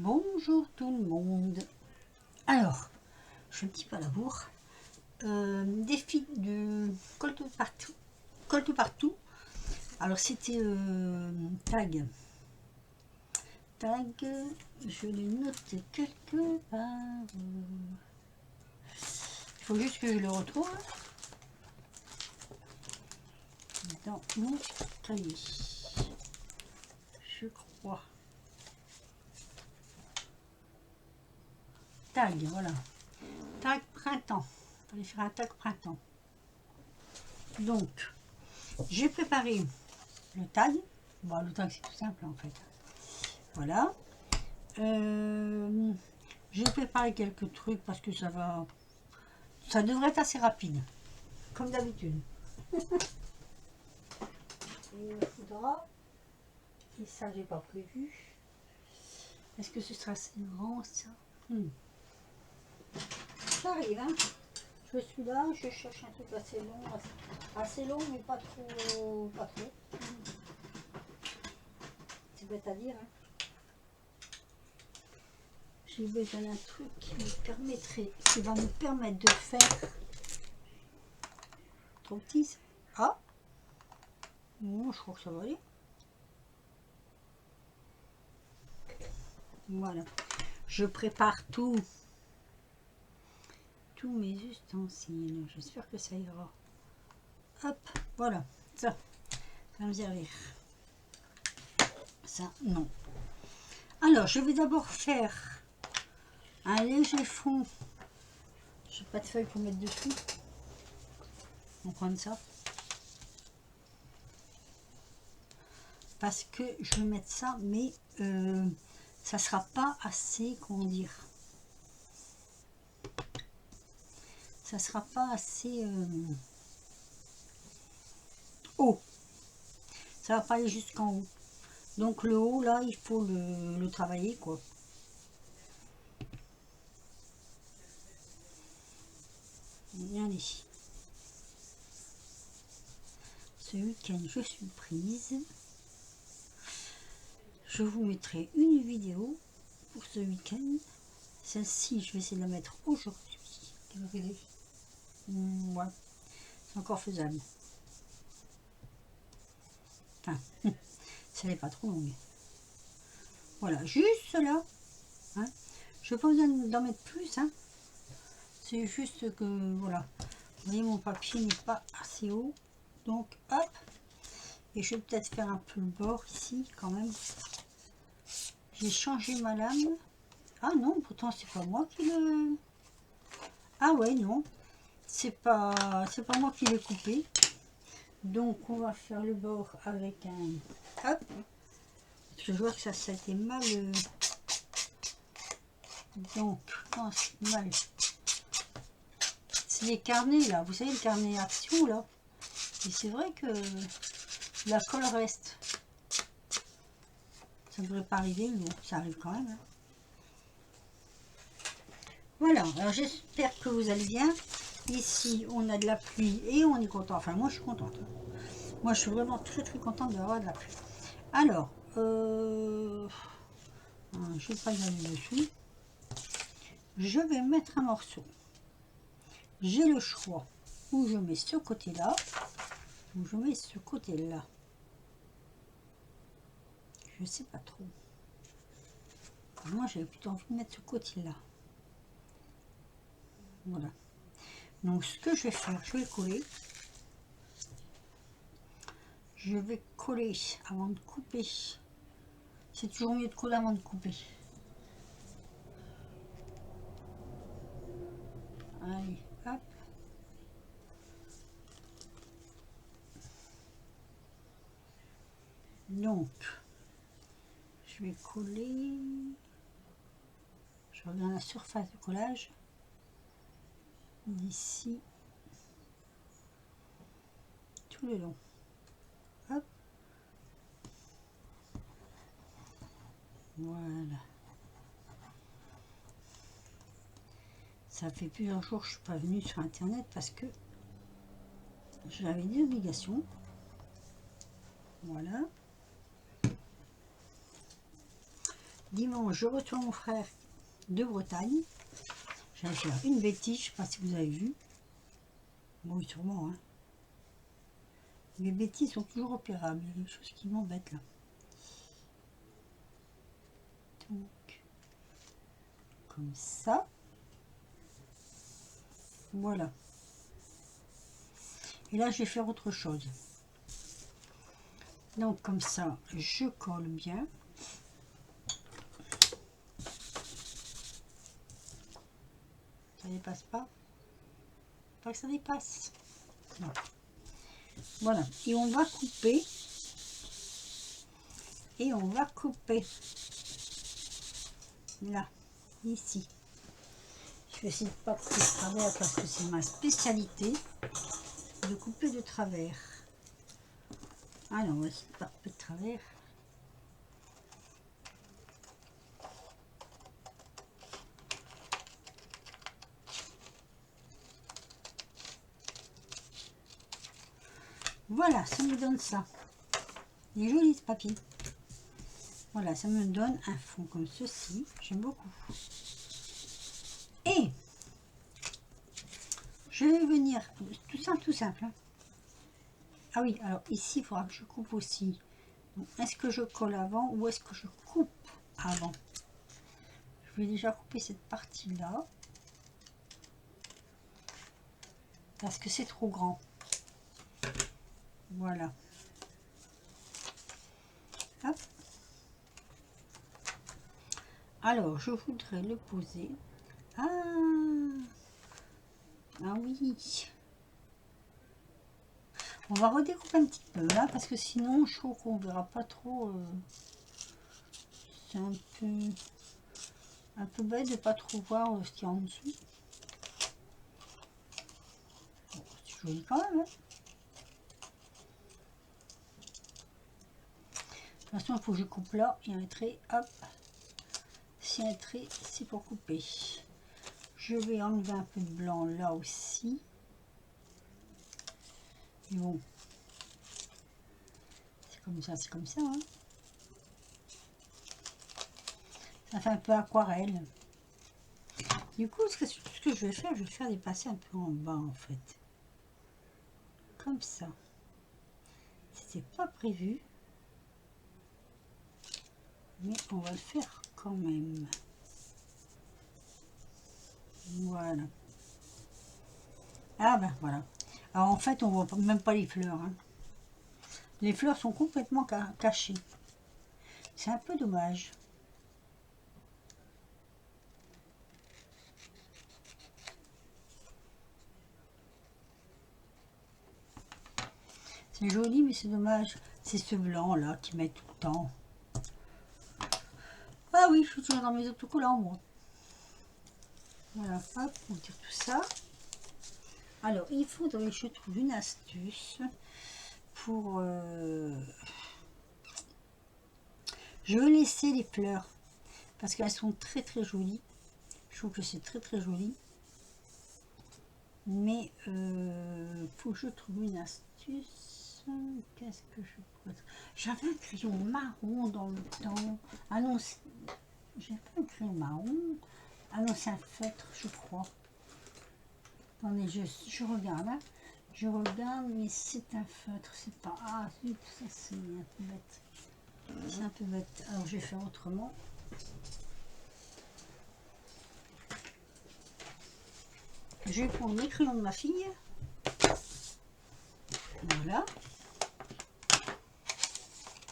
Bonjour tout le monde. Alors, je suis un petit peu à la bourre. Défi de colle tout partout. Colle tout partout. Alors c'était tag. Tag, je le note quelque part. Il faut juste que je le retrouve dans mon cahier. Je crois. Tag, voilà. Tag printemps. On va faire un tag printemps. Donc, j'ai préparé le tag. Bon, le tag c'est tout simple en fait. Voilà. J'ai préparé quelques trucs parce que ça devrait être assez rapide, comme d'habitude. Il me faudra, et ça j'ai pas prévu. Est-ce que ce sera assez grand ça? Ça arrive, hein. Je suis là, je cherche un truc assez long, assez long mais pas trop, pas trop. C'est bête à dire, hein. J'ai besoin d'un truc qui va me permettre de faire trop petit. Ah, non, je crois que ça va aller. Voilà, je prépare tous mes ustensiles. J'espère que ça ira. Hop, voilà, ça va me servir. Ça, non. Alors, je vais d'abord faire un léger fond. J'ai pas de feuille pour mettre dessus. On va prendre ça. Parce que je vais mettre ça, mais ça sera pas assez, comment dire, ça sera pas assez haut. Ça va pas aller jusqu'en haut. Donc le haut, là, il faut le travailler, quoi. Allez. Ce week-end, je suis prise. Je vous mettrai une vidéo pour ce week-end. Celle-ci, je vais essayer de la mettre aujourd'hui. Ouais, c'est encore faisable. Enfin, ça n'est pas trop longue. Voilà, juste là. Hein. Je n'ai pas besoin d'en mettre plus. Hein. C'est juste que, voilà. Vous voyez, mon papier n'est pas assez haut. Donc, hop. Et je vais peut-être faire un peu le bord ici, quand même. J'ai changé ma lame. Ah non, pourtant, c'est pas moi qui le... Ah ouais, non. C'est pas moi qui l'ai coupé. Donc, on va faire le bord avec un... Hop. Parce que je vois que ça a été mal... Donc, oh, c'est mal. C'est les carnets, là. Vous savez, le carnet action, là. Et c'est vrai que la colle reste. Ça ne devrait pas arriver, mais bon, ça arrive quand même. Hein. Voilà, alors j'espère que vous allez bien. Ici, on a de la pluie et on est content. Enfin, moi, je suis contente. Moi, je suis vraiment très, très contente d'avoir de la pluie. Alors, je ne vais pas y aller dessus. Je vais mettre un morceau. J'ai le choix où je mets ce côté-là, ou je mets ce côté-là. Je sais pas trop. Moi, j'avais plutôt envie de mettre ce côté-là. Voilà. Donc, ce que je vais faire, je vais coller. Je vais coller avant de couper. C'est toujours mieux de coller avant de couper. Allez, hop. Donc, je vais coller. Je regarde la surface de collage. D'ici. Tout le long. Hop. Voilà. Ça fait plusieurs jours que je ne suis pas venue sur internet parce que j'avais des obligations. Voilà. Dimanche, je reçois mon frère de Bretagne. J'allais faire une bêtise, je ne sais pas si vous avez vu. Bon, sûrement, hein. Les bêtises sont toujours opérables. Il y a des choses qui m'embêtent là. Donc, comme ça. Voilà. Et là, je vais faire autre chose. Donc, comme ça, je colle bien. Ça dépasse pas. Pas que ça dépasse. Non. Voilà. Et on va couper. Et on va couper. Là. Ici. Je vais essayer de pas couper de travers parce que c'est ma spécialité. De couper de travers. Alors, on va essayer de pas couper de travers. Voilà, ça me donne ça. Il est joli ce papier. Voilà, ça me donne un fond comme ceci. J'aime beaucoup. Et je vais venir, tout simple. Hein. Ah oui, alors ici, il faudra que je coupe aussi. Est-ce que je colle avant ou est-ce que je coupe avant? Je vais déjà couper cette partie-là. Parce que c'est trop grand. Voilà. Hop. Alors, je voudrais le poser. Ah oui. On va redécouper un petit peu là, parce que sinon, je trouve qu'on verra pas trop. C'est un peu bête de pas trop voir ce qu'il y a en dessous. Bon, c'est joli quand même. Hein. De toute façon, il faut que je coupe là et un trait. Hop. Si un trait, c'est pour couper. Je vais enlever un peu de blanc là aussi. Et bon, c'est comme ça, c'est comme ça. Hein. Ça fait un peu aquarelle. Du coup, ce que je vais faire dépasser un peu en bas en fait. Comme ça. C'était pas prévu. Mais on va le faire quand même. Voilà. Ah ben voilà. Alors en fait, on voit même pas les fleurs. Hein. Les fleurs sont complètement cachées. C'est un peu dommage. C'est joli, mais c'est dommage. C'est ce blanc là qui met tout le temps. Ah oui, je suis toujours dans mes autocollants, moi. Voilà, hop, on tire tout ça. Alors, il faudrait que je trouve une astuce pour... Je vais laisser les fleurs parce qu'elles sont très très jolies. Je trouve que c'est très très joli. Mais faut que je trouve une astuce. Qu'est-ce que je pourrais... J'avais un crayon marron dans le temps. Ah non, j'ai pas un crayon marron. Ah non, c'est un feutre, je crois. Attendez, je regarde. Hein. Je regarde, mais c'est un feutre. C'est pas... Ah, ça c'est un peu bête. C'est un peu bête. Alors, je vais faire autrement. Je vais prendre les crayons de ma fille. Voilà.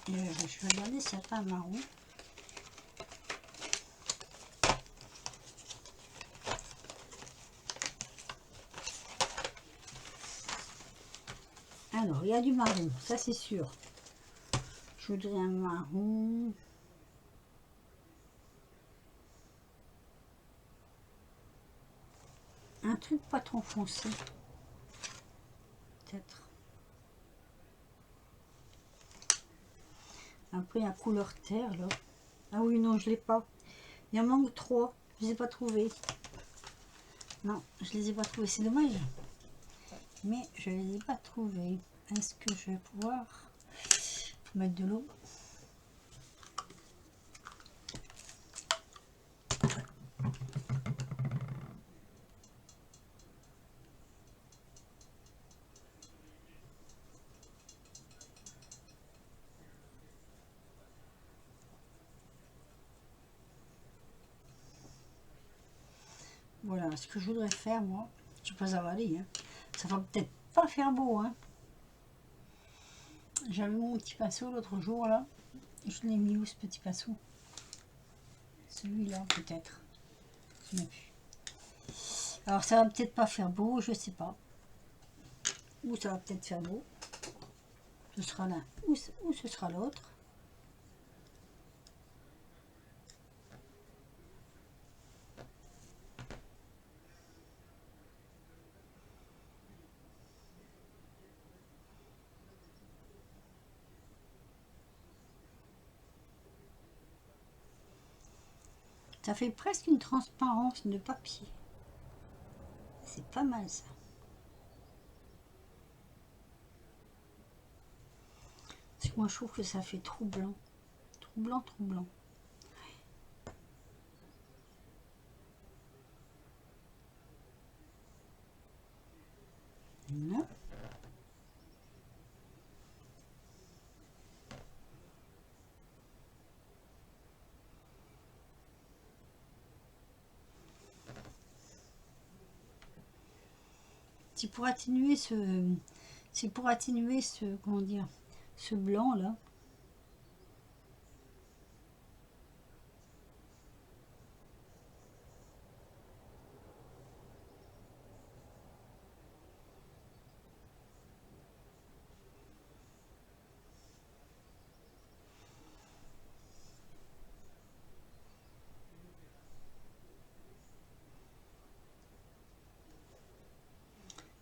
Et je vais regarder s'il n'y a pas un marron. Alors, il y a du marron, ça c'est sûr. Je voudrais un marron. Un truc pas trop foncé. Peut-être. Après, la couleur terre, là. Ah oui, non, je l'ai pas. Il en manque 3. Je les ai pas trouvés. Non, je les ai pas trouvés. C'est dommage. Mais je les ai pas trouvés. Est-ce que je vais pouvoir mettre de l'eau? Voilà ce que je voudrais faire, moi. Je sais pas, ça va aller. Hein. Ça va peut-être pas faire beau. Hein. J'avais mon petit pinceau l'autre jour, là. Je l'ai mis où, ce petit pinceau? Celui-là, peut-être. Je n'ai plus. Alors, ça va peut-être pas faire beau, je sais pas. Ou ça va peut-être faire beau. Ce sera l'un ou ce sera l'autre. Ça fait presque une transparence de papier. C'est pas mal ça. Parce que moi je trouve que ça fait trop blanc. Trop blanc, trop blanc. Voilà. C'est pour atténuer ce, comment dire, ce blanc là.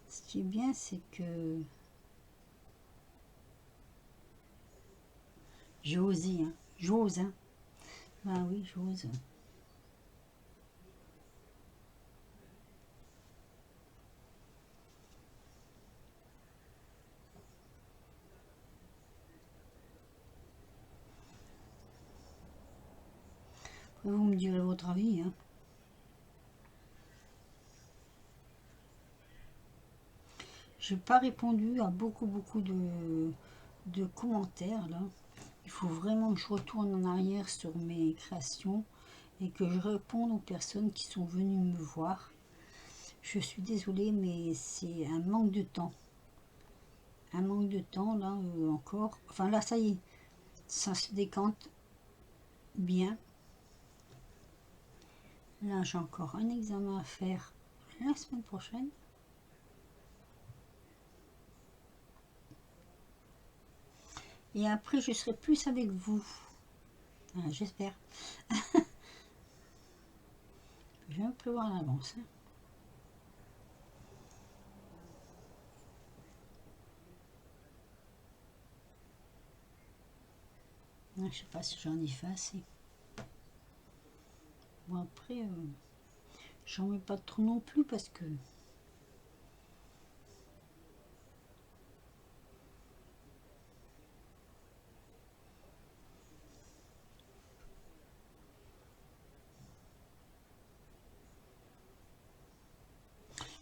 Ce qui est bien, c'est que j'ose, hein. J'ose, hein. Ah oui, j'ose. Vous me direz votre avis, hein. J'ai pas répondu à beaucoup de commentaires là. Il faut vraiment que je retourne en arrière sur mes créations et que je réponde aux personnes qui sont venues me voir. Je suis désolée, mais c'est un manque de temps. Un manque de temps là encore. Enfin là, ça y est, ça se décante bien. Là, j'ai encore un examen à faire la semaine prochaine. Et après, je serai plus avec vous. J'espère. Je vais un peu voir à l'avance. Hein. Je sais pas si j'en ai fait assez. Bon, après, j'en mets pas trop non plus parce que...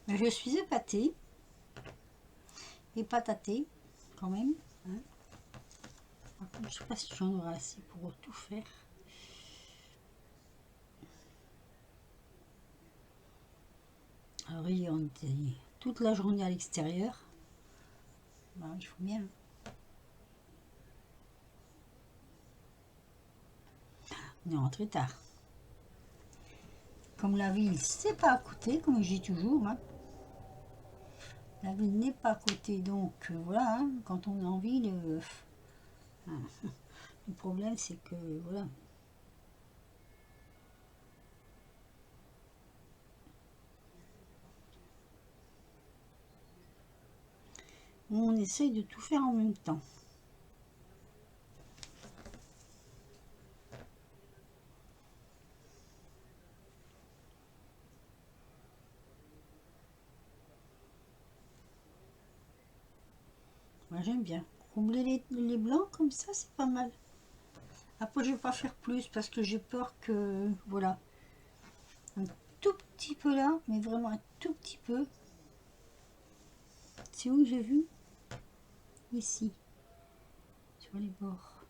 Mais je suis épatée. Épatatée, quand même. Hein. Par contre, je sais pas si j'en aurai assez pour tout faire. Alors, hier, on était toute la journée à l'extérieur. Bah, il faut bien. On est rentré tard. Comme la ville, c'est pas à côté, comme je dis toujours. Hein. La ville n'est pas à côté, donc voilà, hein, quand on est en ville, le problème c'est que voilà. On essaye de tout faire en même temps. Moi j'aime bien. Combler les blancs comme ça, c'est pas mal. Après je vais pas faire plus parce que j'ai peur que, voilà, un tout petit peu là, mais vraiment un tout petit peu. C'est où j'ai vu? Ici, sur les bords.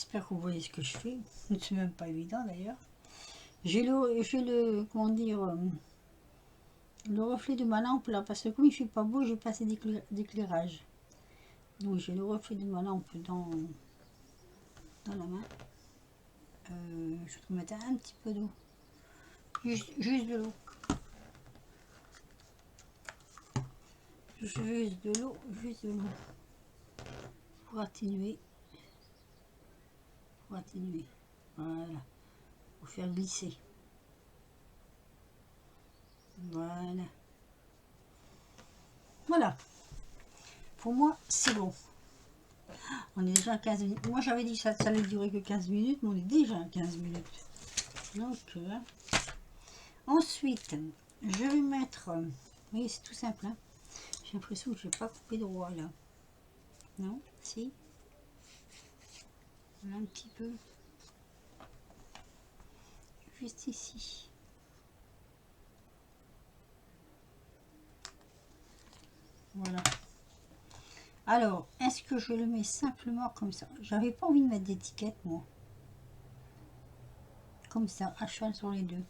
J'espère que vous voyez ce que je fais. C'est même pas évident d'ailleurs. J'ai comment dire, le reflet de ma lampe là, parce que comme il fait pas beau, j'ai pas assez d'éclairage. Donc j'ai le reflet de ma lampe dans la main. Je vais mettre un petit peu d'eau. Juste de l'eau. Juste de l'eau. Pour atténuer. Voilà. Pour faire glisser. Voilà. Pour moi, c'est bon. On est déjà à 15 minutes. Moi, j'avais dit que ça allait durer que 15 minutes, mais on est déjà à 15 minutes. Donc, ensuite, je vais mettre... Vous voyez, c'est tout simple. Hein. J'ai l'impression que je n'ai pas coupé droit, là. Non? Si? Voilà, un petit peu. Juste ici. Voilà. Alors, est-ce que je le mets simplement comme ça? J'avais pas envie de mettre d'étiquette, moi. Comme ça, à cheval sur les deux.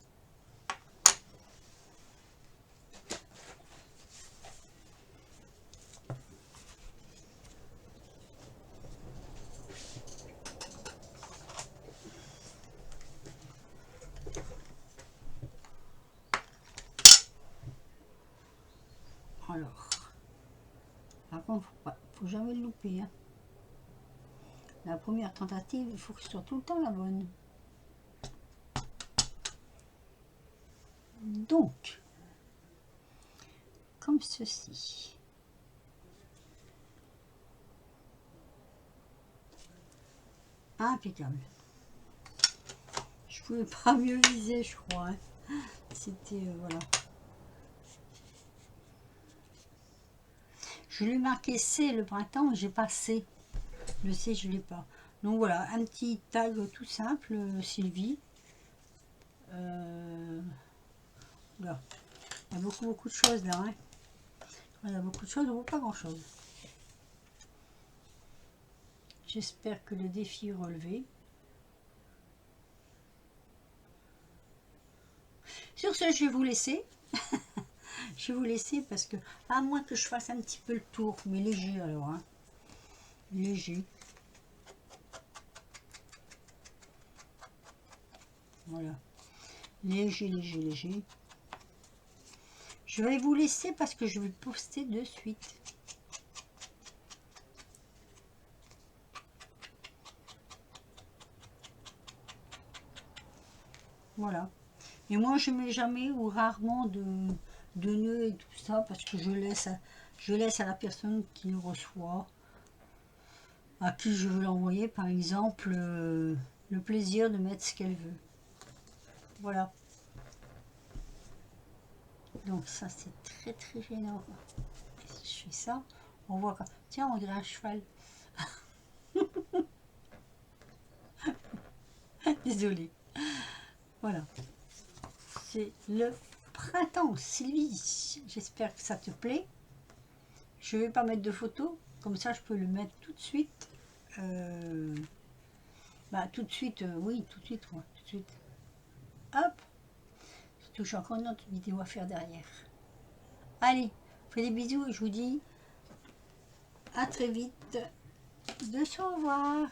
Alors, par contre, faut jamais le louper. Hein. La première tentative, il faut que ce soit tout le temps la bonne. Donc, comme ceci. Impeccable. Je pouvais pas mieux viser, je crois. Hein. C'était, voilà. Je lui ai marqué C le printemps, mais j'ai pas C. Le C, je l'ai pas. Donc voilà, un petit tag tout simple, Sylvie. Là. Il y a beaucoup de choses là. Hein. Il y a beaucoup de choses, ou pas grand chose. J'espère que le défi est relevé. Sur ce, je vais vous laisser. Je vais vous laisser parce que, à moins que je fasse un petit peu le tour, mais léger alors. Hein. Léger. Voilà. Léger. Je vais vous laisser parce que je vais poster de suite. Voilà. Et moi, je mets jamais ou rarement de nœuds et tout ça parce que je laisse à la personne qui le reçoit, à qui je veux l'envoyer, par exemple, le plaisir de mettre ce qu'elle veut. Voilà. Donc ça, c'est très gênant. Si je fais ça, on voit quand... Tiens, on dirait un cheval. Désolée. Voilà. C'est le printemps, Sylvie. J'espère que ça te plaît. Je vais pas mettre de photos. Comme ça, je peux le mettre tout de suite. Tout de suite, oui, tout de suite. Hop. Surtout, j'ai encore une autre vidéo à faire derrière. Allez, je fais des bisous et je vous dis à très vite. De se revoir.